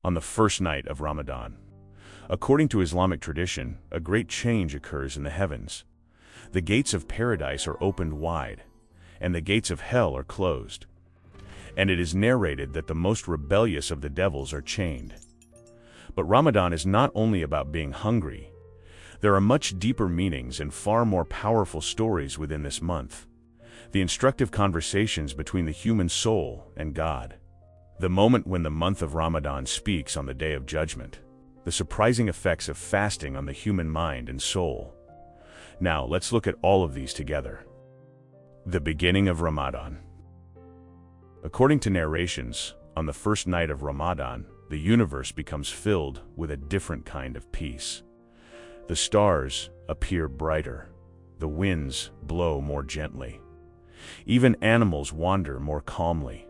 on the first night of Ramadan. According to Islamic tradition, a great change occurs in the heavens. The gates of paradise are opened wide, and the gates of hell are closed. And it is narrated that the most rebellious of the devils are chained. But Ramadan is not only about being hungry. There are much deeper meanings and far more powerful stories within this month. The instructive conversations between the human soul and God. The moment when the month of Ramadan speaks on the Day of Judgment. The surprising effects of fasting on the human mind and soul. Now, let's look at all of these together. The beginning of Ramadan. According to narrations, on the first night of Ramadan, the universe becomes filled with a different kind of peace. The stars appear brighter. The winds blow more gently. Even animals wander more calmly.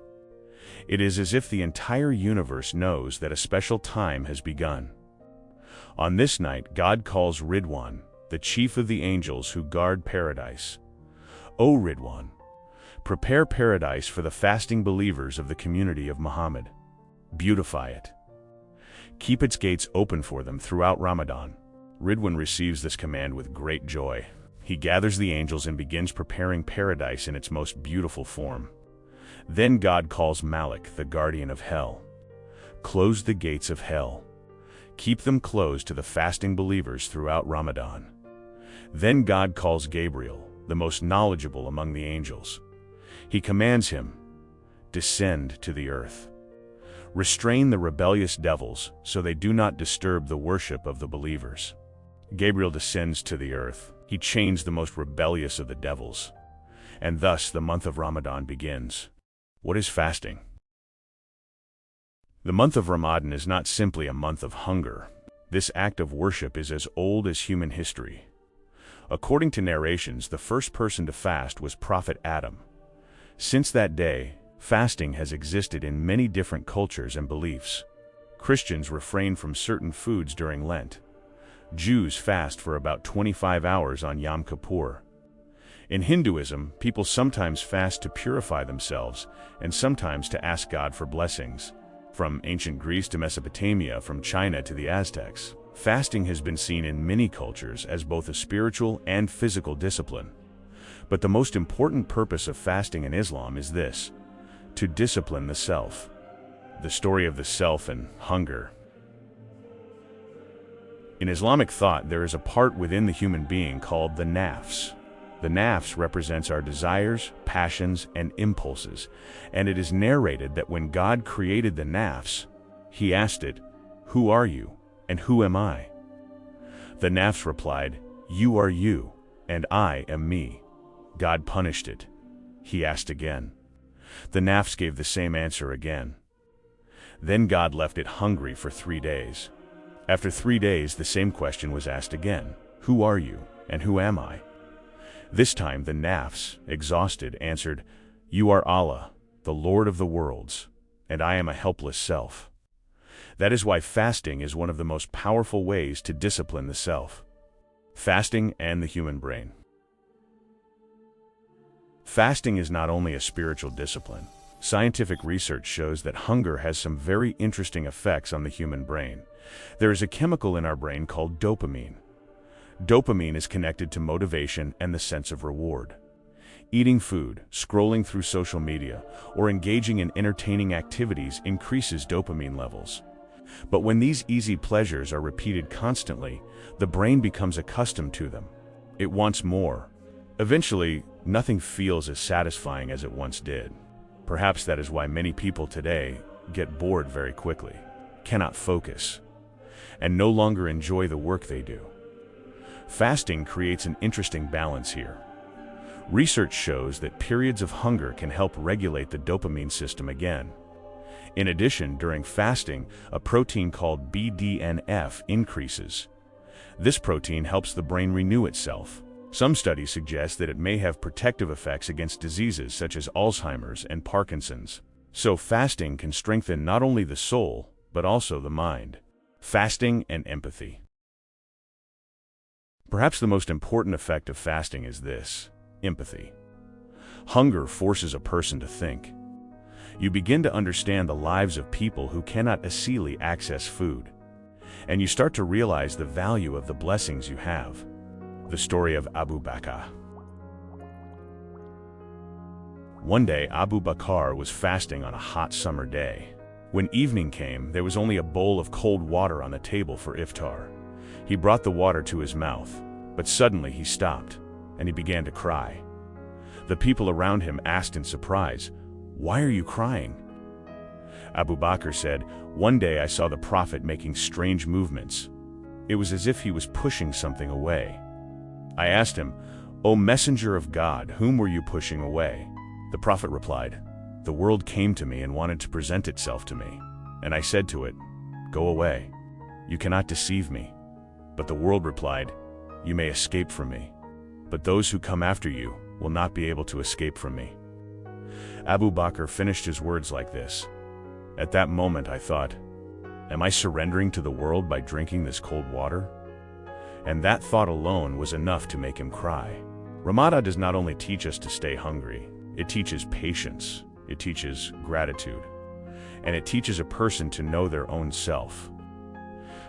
It is as if the entire universe knows that a special time has begun. On this night, God calls Ridwan, the chief of the angels who guard paradise. O Ridwan, prepare paradise for the fasting believers of the community of Muhammad. Beautify it. Keep its gates open for them throughout Ramadan. Ridwan receives this command with great joy. He gathers the angels and begins preparing paradise in its most beautiful form. Then God calls Malik, the guardian of hell. Close the gates of hell. Keep them closed to the fasting believers throughout Ramadan. Then God calls Gabriel, the most knowledgeable among the angels. He commands him, descend to the earth. Restrain the rebellious devils so they do not disturb the worship of the believers. Gabriel descends to the earth. He chains the most rebellious of the devils. And thus the month of Ramadan begins. What is fasting? The month of Ramadan is not simply a month of hunger. This act of worship is as old as human history. According to narrations, the first person to fast was Prophet Adam. Since that day, fasting has existed in many different cultures and beliefs. Christians refrain from certain foods during Lent. Jews fast for about 25 hours on Yom Kippur. In Hinduism, people sometimes fast to purify themselves and sometimes to ask God for blessings. From ancient Greece to Mesopotamia, from China to the Aztecs, fasting has been seen in many cultures as both a spiritual and physical discipline. But the most important purpose of fasting in Islam is this: to discipline the self. The story of the self and hunger. In Islamic thought, there is a part within the human being called the nafs. The nafs represents our desires, passions, and impulses, and it is narrated that when God created the nafs, He asked it, "Who are you, and who am I?" The nafs replied, "You are you, and I am me." God punished it. He asked again. The nafs gave the same answer again. Then God left it hungry for 3 days. After 3 days, the same question was asked again. Who are you, and who am I? This time the nafs, exhausted, answered, "You are Allah, the Lord of the worlds, and I am a helpless self." That is why fasting is one of the most powerful ways to discipline the self. Fasting and the human brain. Fasting is not only a spiritual discipline. Scientific research shows that hunger has some very interesting effects on the human brain. There is a chemical in our brain called dopamine. Dopamine is connected to motivation and the sense of reward. Eating food, scrolling through social media, or engaging in entertaining activities increases dopamine levels. But when these easy pleasures are repeated constantly, the brain becomes accustomed to them. It wants more. Eventually, nothing feels as satisfying as it once did. Perhaps that is why many people today get bored very quickly, cannot focus, and no longer enjoy the work they do. Fasting creates an interesting balance here. Research shows that periods of hunger can help regulate the dopamine system again. In addition, during fasting, a protein called BDNF increases. This protein helps the brain renew itself. Some studies suggest that it may have protective effects against diseases such as Alzheimer's and Parkinson's. So fasting can strengthen not only the soul, but also the mind. Fasting and empathy. Perhaps the most important effect of fasting is this: empathy. Hunger forces a person to think. You begin to understand the lives of people who cannot easily access food. And you start to realize the value of the blessings you have. The story of Abu Bakr. One day, Abu Bakr was fasting on a hot summer day. When evening came, there was only a bowl of cold water on the table for iftar. He brought the water to his mouth, but suddenly he stopped, and he began to cry. The people around him asked in surprise, "Why are you crying?" Abu Bakr said, "One day I saw the Prophet making strange movements. It was as if he was pushing something away. I asked him, 'O Messenger of God, whom were you pushing away?' The Prophet replied, 'The world came to me and wanted to present itself to me. And I said to it, "Go away. You cannot deceive me." But the world replied, "You may escape from me. But those who come after you will not be able to escape from me." Abu Bakr finished his words like this. At that moment I thought, am I surrendering to the world by drinking this cold water? And that thought alone was enough to make him cry. Ramadan does not only teach us to stay hungry, it teaches patience, it teaches gratitude, and it teaches a person to know their own self.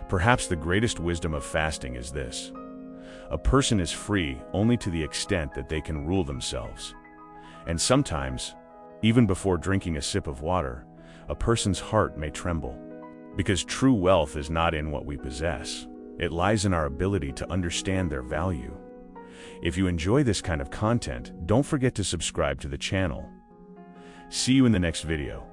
Perhaps the greatest wisdom of fasting is this: a person is free only to the extent that they can rule themselves. And sometimes, even before drinking a sip of water, a person's heart may tremble. Because true wealth is not in what we possess. It lies in our ability to understand their value. If you enjoy this kind of content, don't forget to subscribe to the channel. See you in the next video.